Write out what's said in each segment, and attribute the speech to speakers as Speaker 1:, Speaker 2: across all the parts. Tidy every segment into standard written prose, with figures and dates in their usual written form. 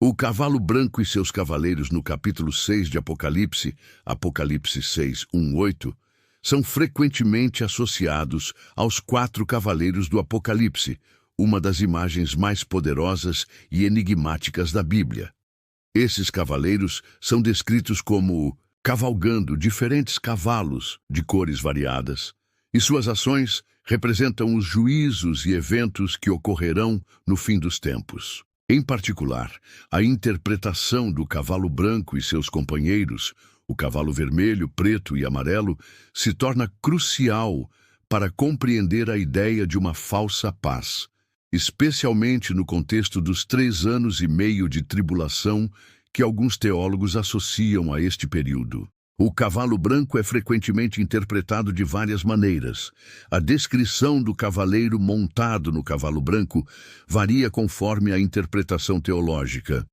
Speaker 1: O cavalo branco e seus cavaleiros no capítulo 6 de Apocalipse, Apocalipse 6, 1, 8, são frequentemente associados aos 4 cavaleiros do Apocalipse, uma das imagens mais poderosas e enigmáticas da Bíblia. Esses cavaleiros são descritos como cavalgando diferentes cavalos de cores variadas, e suas ações representam os juízos e eventos que ocorrerão no fim dos tempos. Em particular, a interpretação do cavalo branco e seus companheiros, o cavalo vermelho, preto e amarelo, se torna crucial para compreender a ideia de uma falsa paz, especialmente no contexto dos 3 anos e meio de tribulação que alguns teólogos associam a este período. O cavalo branco é frequentemente interpretado de várias maneiras. A descrição do cavaleiro montado no cavalo branco varia conforme a interpretação teológica,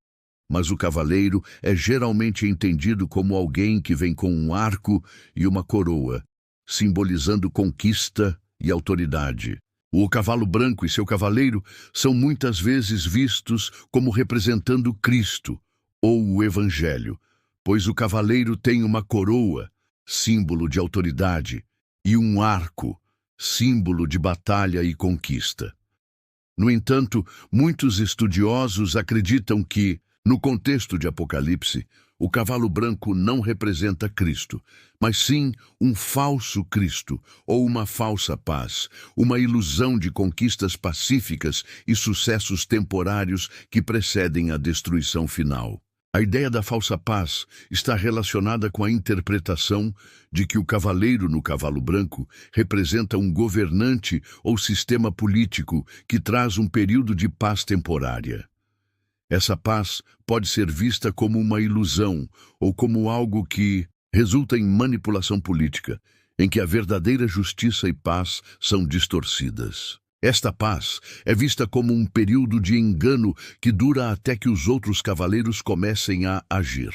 Speaker 1: mas o cavaleiro é geralmente entendido como alguém que vem com um arco e uma coroa, simbolizando conquista e autoridade. O cavalo branco e seu cavaleiro são muitas vezes vistos como representando Cristo ou o Evangelho, pois o cavaleiro tem uma coroa, símbolo de autoridade, e um arco, símbolo de batalha e conquista. No entanto, muitos estudiosos acreditam que, no contexto de Apocalipse, o cavalo branco não representa Cristo, mas sim um falso Cristo ou uma falsa paz, uma ilusão de conquistas pacíficas e sucessos temporários que precedem a destruição final. A ideia da falsa paz está relacionada com a interpretação de que o cavaleiro no cavalo branco representa um governante ou sistema político que traz um período de paz temporária. Essa paz pode ser vista como uma ilusão ou como algo que resulta em manipulação política, em que a verdadeira justiça e paz são distorcidas. Esta paz é vista como um período de engano que dura até que os outros cavaleiros comecem a agir.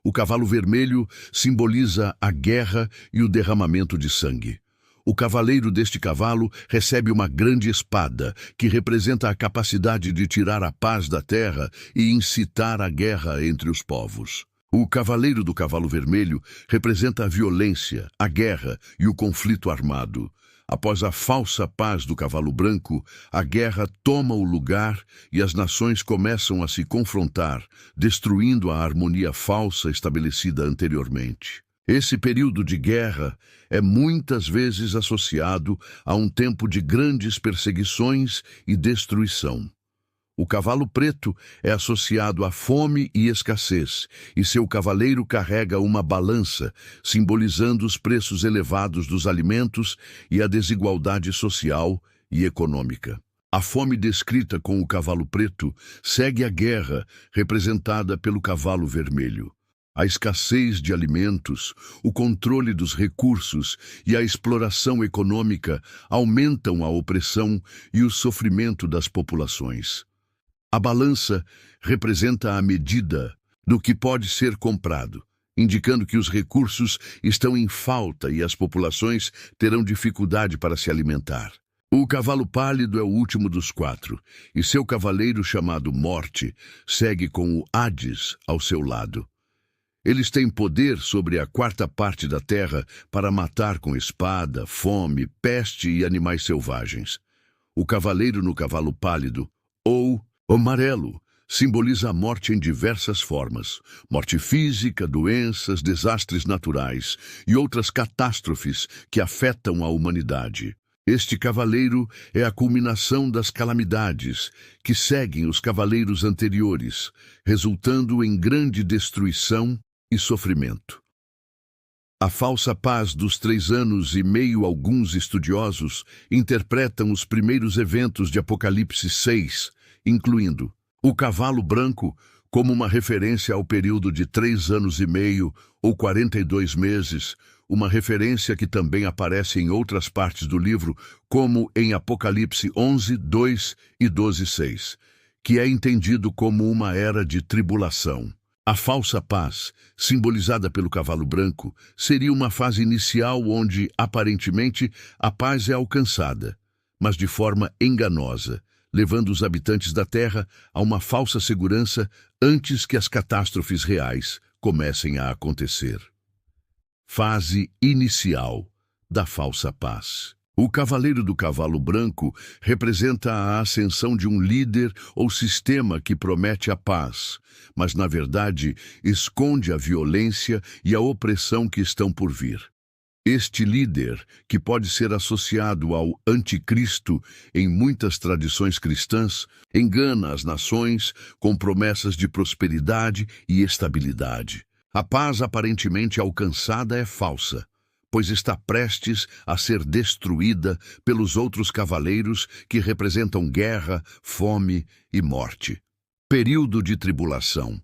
Speaker 1: O cavalo vermelho simboliza a guerra e o derramamento de sangue. O cavaleiro deste cavalo recebe uma grande espada, que representa a capacidade de tirar a paz da terra e incitar a guerra entre os povos. O cavaleiro do cavalo vermelho representa a violência, a guerra e o conflito armado. Após a falsa paz do cavalo branco, a guerra toma o lugar e as nações começam a se confrontar, destruindo a harmonia falsa estabelecida anteriormente. Esse período de guerra é muitas vezes associado a um tempo de grandes perseguições e destruição. O cavalo preto é associado à fome e escassez, e seu cavaleiro carrega uma balança, simbolizando os preços elevados dos alimentos e a desigualdade social e econômica. A fome descrita com o cavalo preto segue a guerra, representada pelo cavalo vermelho. A escassez de alimentos, o controle dos recursos e a exploração econômica aumentam a opressão e o sofrimento das populações. A balança representa a medida do que pode ser comprado, indicando que os recursos estão em falta e as populações terão dificuldade para se alimentar. O cavalo pálido é o último dos 4, e seu cavaleiro, chamado Morte, segue com o Hades ao seu lado. Eles têm poder sobre a 4ª parte da terra para matar com espada, fome, peste e animais selvagens. O cavaleiro no cavalo pálido, ou amarelo, simboliza a morte em diversas formas: morte física, doenças, desastres naturais e outras catástrofes que afetam a humanidade. Este cavaleiro é a culminação das calamidades que seguem os cavaleiros anteriores, resultando em grande destruição e sofrimento. A falsa paz dos 3 anos e meio. Alguns estudiosos interpretam os primeiros eventos de Apocalipse 6, incluindo o cavalo branco, como uma referência ao período de 3 anos e meio ou 42 meses, uma referência que também aparece em outras partes do livro, como em Apocalipse 11, 2 e 12, 6, que é entendido como uma era de tribulação. A falsa paz, simbolizada pelo cavalo branco, seria uma fase inicial onde, aparentemente, a paz é alcançada, mas de forma enganosa, levando os habitantes da Terra a uma falsa segurança antes que as catástrofes reais comecem a acontecer. Fase inicial da falsa paz. O cavaleiro do cavalo branco representa a ascensão de um líder ou sistema que promete a paz, mas, na verdade, esconde a violência e a opressão que estão por vir. Este líder, que pode ser associado ao anticristo em muitas tradições cristãs, engana as nações com promessas de prosperidade e estabilidade. A paz aparentemente alcançada é falsa, pois está prestes a ser destruída pelos outros cavaleiros que representam guerra, fome e morte. Período de tribulação.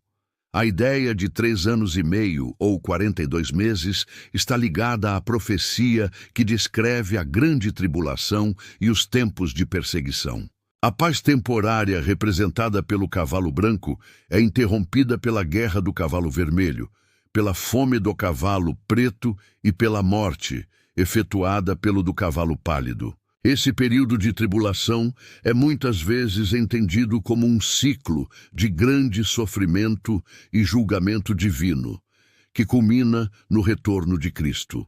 Speaker 1: A ideia de 3 anos e meio ou 42 meses está ligada à profecia que descreve a grande tribulação e os tempos de perseguição. A paz temporária representada pelo cavalo branco é interrompida pela guerra do cavalo vermelho, pela fome do cavalo preto e pela morte, efetuada pelo do cavalo pálido. Esse período de tribulação é muitas vezes entendido como um ciclo de grande sofrimento e julgamento divino, que culmina no retorno de Cristo.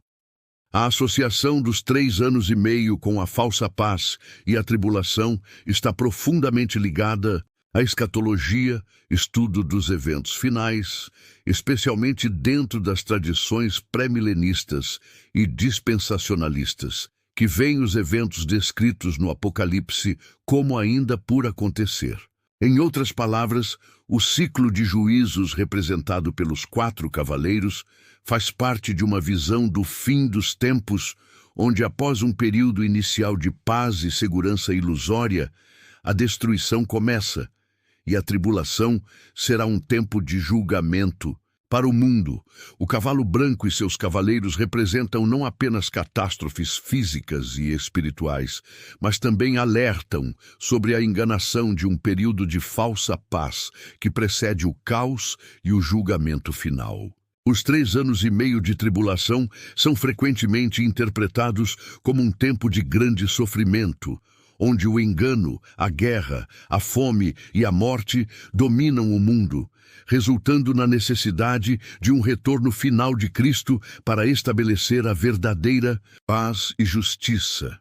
Speaker 1: A associação dos 3 anos e meio com a falsa paz e a tribulação está profundamente ligada à escatologia, estudo dos eventos finais, especialmente dentro das tradições pré-milenistas e dispensacionalistas, que veem os eventos descritos no Apocalipse como ainda por acontecer. Em outras palavras, o ciclo de juízos representado pelos 4 cavaleiros faz parte de uma visão do fim dos tempos, onde após um período inicial de paz e segurança ilusória, a destruição começa, e a tribulação será um tempo de julgamento. Para o mundo, o cavalo branco e seus cavaleiros representam não apenas catástrofes físicas e espirituais, mas também alertam sobre a enganação de um período de falsa paz que precede o caos e o julgamento final. Os 3 anos e meio de tribulação são frequentemente interpretados como um tempo de grande sofrimento, onde o engano, a guerra, a fome e a morte dominam o mundo, resultando na necessidade de um retorno final de Cristo para estabelecer a verdadeira paz e justiça.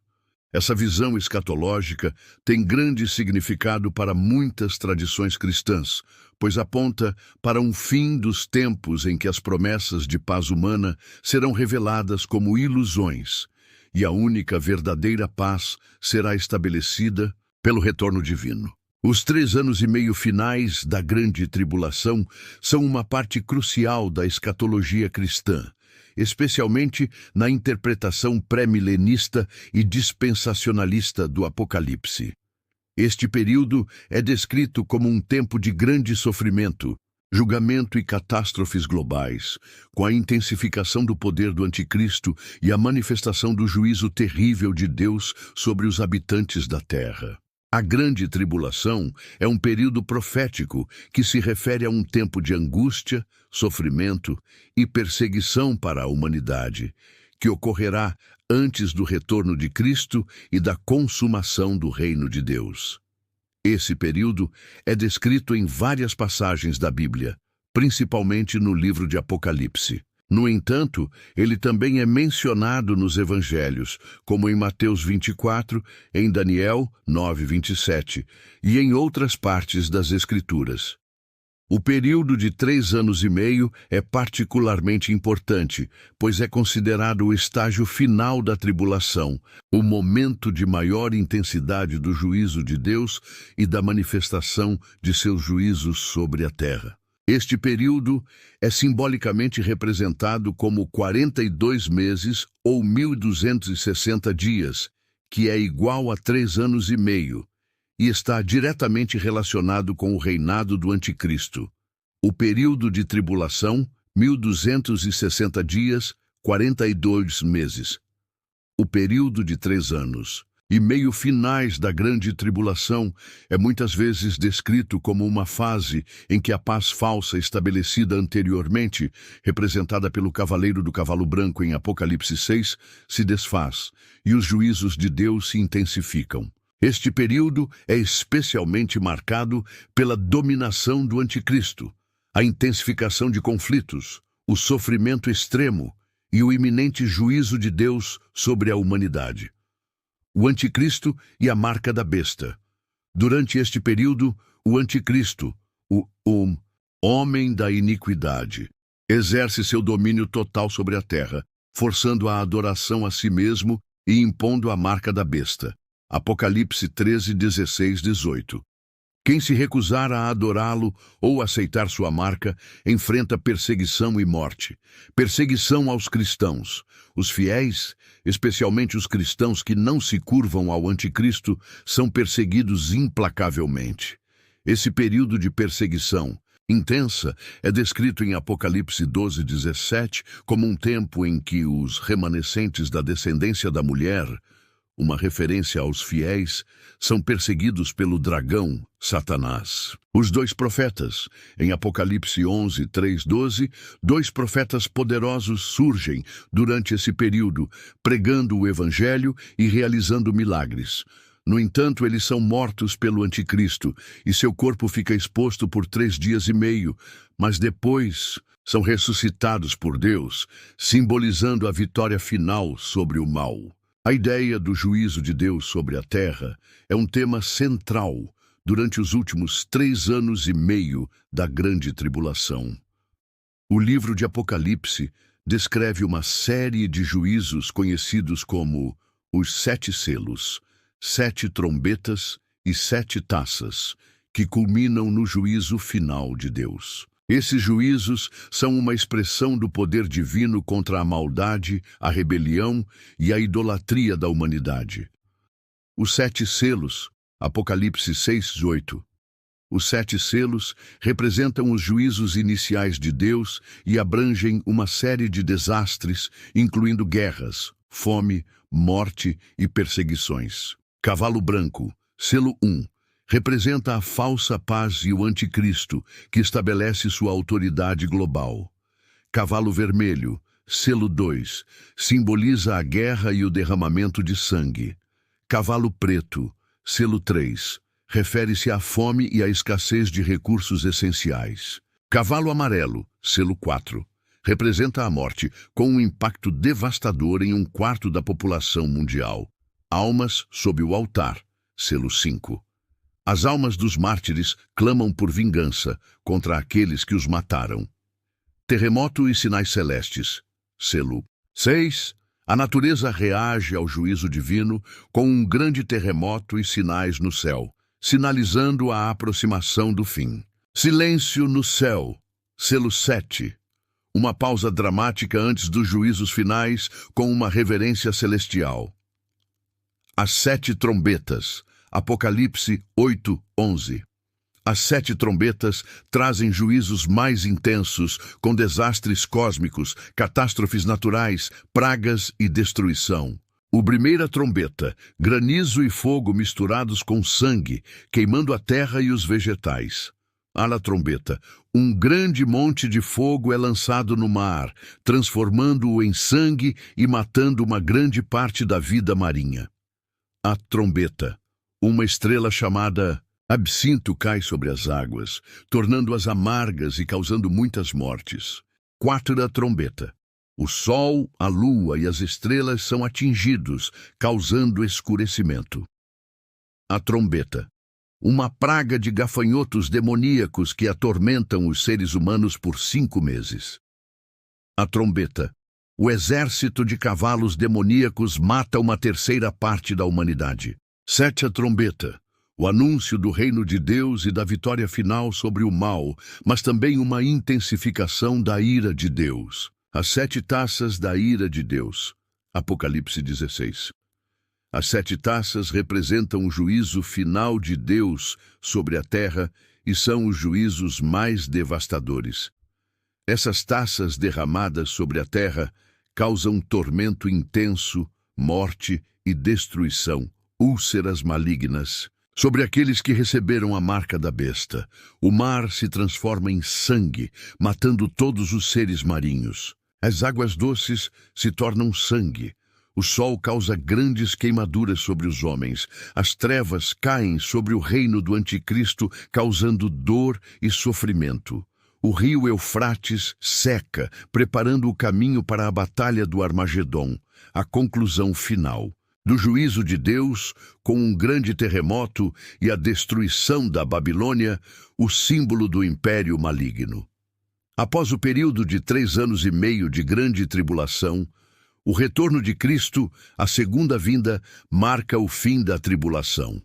Speaker 1: Essa visão escatológica tem grande significado para muitas tradições cristãs, pois aponta para um fim dos tempos em que as promessas de paz humana serão reveladas como ilusões, e a única verdadeira paz será estabelecida pelo retorno divino. Os 3 anos e meio finais da grande tribulação são uma parte crucial da escatologia cristã, especialmente na interpretação pré-milenista e dispensacionalista do Apocalipse. Este período é descrito como um tempo de grande sofrimento, julgamento e catástrofes globais, com a intensificação do poder do anticristo e a manifestação do juízo terrível de Deus sobre os habitantes da terra. A grande tribulação é um período profético que se refere a um tempo de angústia, sofrimento e perseguição para a humanidade, que ocorrerá antes do retorno de Cristo e da consumação do reino de Deus. Esse período é descrito em várias passagens da Bíblia, principalmente no livro de Apocalipse. No entanto, ele também é mencionado nos Evangelhos, como em Mateus 24, em Daniel 9:27 e em outras partes das Escrituras. O período de 3 anos e meio é particularmente importante, pois é considerado o estágio final da tribulação, o momento de maior intensidade do juízo de Deus e da manifestação de seus juízos sobre a terra. Este período é simbolicamente representado como 42 meses ou 1.260 dias, que é igual a 3 anos e meio, e está diretamente relacionado com o reinado do Anticristo. O período de tribulação, 1.260 dias, 42 meses. O período de 3 anos e meio finais da grande tribulação é muitas vezes descrito como uma fase em que a paz falsa estabelecida anteriormente, representada pelo cavaleiro do cavalo branco em Apocalipse 6, se desfaz e os juízos de Deus se intensificam. Este período é especialmente marcado pela dominação do anticristo, a intensificação de conflitos, o sofrimento extremo e o iminente juízo de Deus sobre a humanidade. O anticristo e a marca da besta. Durante este período, o anticristo, o homem da iniquidade, exerce seu domínio total sobre a terra, forçando a adoração a si mesmo e impondo a marca da besta. Apocalipse 13, 16, 18. Quem se recusar a adorá-lo ou aceitar sua marca, enfrenta perseguição e morte. Perseguição aos cristãos. Os fiéis, especialmente os cristãos que não se curvam ao anticristo, são perseguidos implacavelmente. Esse período de perseguição intensa é descrito em Apocalipse 12, 17 como um tempo em que os remanescentes da descendência da mulher, uma referência aos fiéis, são perseguidos pelo dragão, Satanás. Os dois profetas, em Apocalipse 11, 3, 12, dois profetas poderosos surgem durante esse período, pregando o evangelho e realizando milagres. No entanto, eles são mortos pelo anticristo e seu corpo fica exposto por 3 dias e meio, mas depois são ressuscitados por Deus, simbolizando a vitória final sobre o mal. A ideia do juízo de Deus sobre a terra é um tema central durante os últimos 3 anos e meio da Grande Tribulação. O livro de Apocalipse descreve uma série de juízos conhecidos como os 7 selos, 7 trombetas e 7 taças, que culminam no juízo final de Deus. Esses juízos são uma expressão do poder divino contra a maldade, a rebelião e a idolatria da humanidade. Os 7 selos, Apocalipse 6, 8. Os 7 selos representam os juízos iniciais de Deus e abrangem uma série de desastres, incluindo guerras, fome, morte e perseguições. Cavalo branco, selo 1. Representa a falsa paz e o anticristo, que estabelece sua autoridade global. Cavalo vermelho, selo 2, simboliza a guerra e o derramamento de sangue. Cavalo preto, selo 3, refere-se à fome e à escassez de recursos essenciais. Cavalo amarelo, selo 4, representa a morte, com um impacto devastador em 1/4 da população mundial. Almas sob o altar, selo 5. As almas dos mártires clamam por vingança contra aqueles que os mataram. Terremoto e sinais celestes. Selo 6. A natureza reage ao juízo divino com um grande terremoto e sinais no céu, sinalizando a aproximação do fim. Silêncio no céu. Selo 7. Uma pausa dramática antes dos juízos finais com uma reverência celestial. As 7 trombetas. Apocalipse 8, 11. As 7 trombetas trazem juízos mais intensos, com desastres cósmicos, catástrofes naturais, pragas e destruição. O primeira trombeta, granizo e fogo misturados com sangue, queimando a terra e os vegetais. A trombeta, um grande monte de fogo é lançado no mar, transformando-o em sangue e matando uma grande parte da vida marinha. A trombeta. Uma estrela chamada absinto cai sobre as águas, tornando-as amargas e causando muitas mortes. 4. Trombeta. O sol, a lua e as estrelas são atingidos, causando escurecimento. A trombeta. Uma praga de gafanhotos demoníacos que atormentam os seres humanos por 5 meses. A trombeta. O exército de cavalos demoníacos mata uma 1/3 parte da humanidade. 7. Trombeta. O anúncio do reino de Deus e da vitória final sobre o mal, mas também uma intensificação da ira de Deus. As 7 taças da ira de Deus. Apocalipse 16. As 7 taças representam o juízo final de Deus sobre a terra e são os juízos mais devastadores. Essas taças derramadas sobre a terra causam tormento intenso, morte e destruição. Úlceras malignas. Sobre aqueles que receberam a marca da besta, o mar se transforma em sangue, matando todos os seres marinhos. As águas doces se tornam sangue. O sol causa grandes queimaduras sobre os homens. As trevas caem sobre o reino do anticristo, causando dor e sofrimento. O rio Eufrates seca, preparando o caminho para a batalha do Armagedom, a conclusão final do juízo de Deus, com um grande terremoto e a destruição da Babilônia, o símbolo do império maligno. Após o período de 3 anos e meio de grande tribulação, o retorno de Cristo, a segunda vinda, marca o fim da tribulação.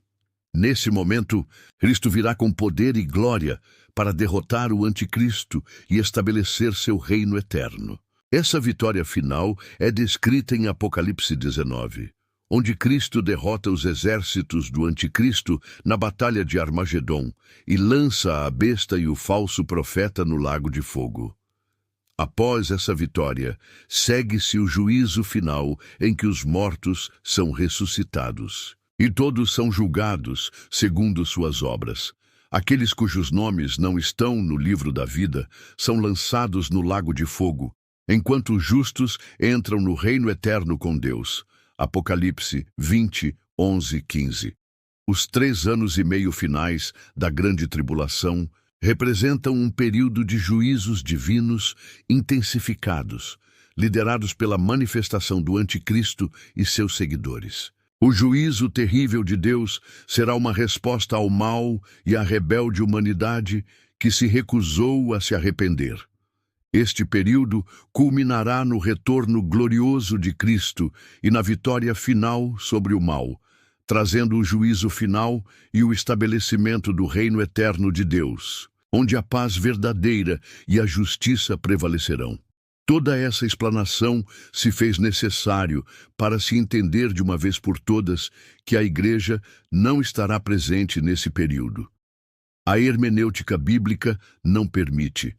Speaker 1: Nesse momento, Cristo virá com poder e glória para derrotar o anticristo e estabelecer seu reino eterno. Essa vitória final é descrita em Apocalipse 19, onde Cristo derrota os exércitos do anticristo na batalha de Armagedom e lança a besta e o falso profeta no lago de fogo. Após essa vitória, segue-se o juízo final em que os mortos são ressuscitados. E todos são julgados segundo suas obras. Aqueles cujos nomes não estão no livro da vida são lançados no lago de fogo, enquanto os justos entram no reino eterno com Deus. Apocalipse 20, 11, 15. Os 3 anos e meio finais da grande tribulação representam um período de juízos divinos intensificados, liderados pela manifestação do anticristo e seus seguidores. O juízo terrível de Deus será uma resposta ao mal e à rebelde humanidade que se recusou a se arrepender. Este período culminará no retorno glorioso de Cristo e na vitória final sobre o mal, trazendo o juízo final e o estabelecimento do reino eterno de Deus, onde a paz verdadeira e a justiça prevalecerão. Toda essa explanação se fez necessário para se entender de uma vez por todas que a Igreja não estará presente nesse período. A hermenêutica bíblica não permite.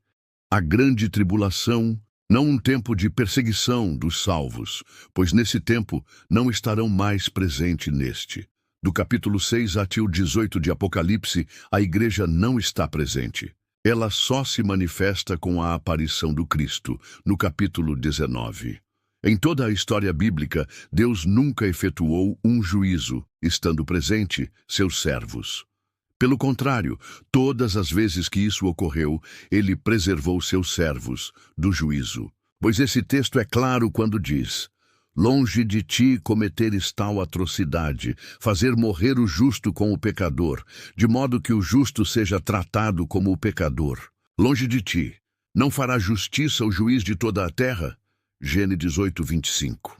Speaker 1: A grande tribulação, não um tempo de perseguição dos salvos, pois nesse tempo não estarão mais presentes neste. Do capítulo 6 até o 18 de Apocalipse, a Igreja não está presente. Ela só se manifesta com a aparição do Cristo, no capítulo 19. Em toda a história bíblica, Deus nunca efetuou um juízo, estando presente seus servos. Pelo contrário, todas as vezes que isso ocorreu, ele preservou seus servos do juízo. Pois esse texto é claro quando diz: longe de ti cometeres tal atrocidade, fazer morrer o justo com o pecador, de modo que o justo seja tratado como o pecador. Longe de ti, não fará justiça o juiz de toda a terra? Gênesis 8, 25.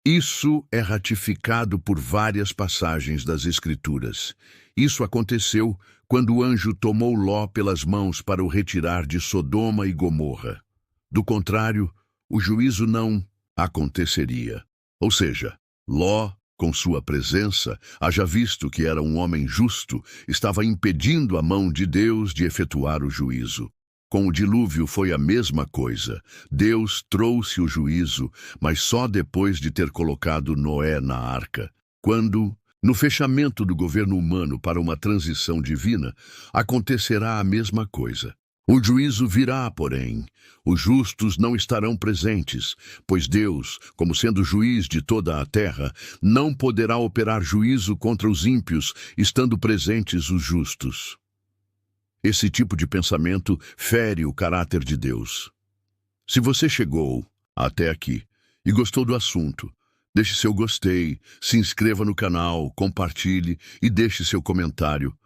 Speaker 1: Isso é ratificado por várias passagens das Escrituras. Isso aconteceu quando o anjo tomou Ló pelas mãos para o retirar de Sodoma e Gomorra. Do contrário, o juízo não aconteceria. Ou seja, Ló, com sua presença, haja visto que era um homem justo, estava impedindo a mão de Deus de efetuar o juízo. Com o dilúvio foi a mesma coisa. Deus trouxe o juízo, mas só depois de ter colocado Noé na arca. Quando, no fechamento do governo humano para uma transição divina, acontecerá a mesma coisa. O juízo virá, porém. Os justos não estarão presentes, pois Deus, como sendo juiz de toda a terra, não poderá operar juízo contra os ímpios, estando presentes os justos. Esse tipo de pensamento fere o caráter de Deus. Se você chegou até aqui e gostou do assunto, deixe seu gostei, se inscreva no canal, compartilhe e deixe seu comentário.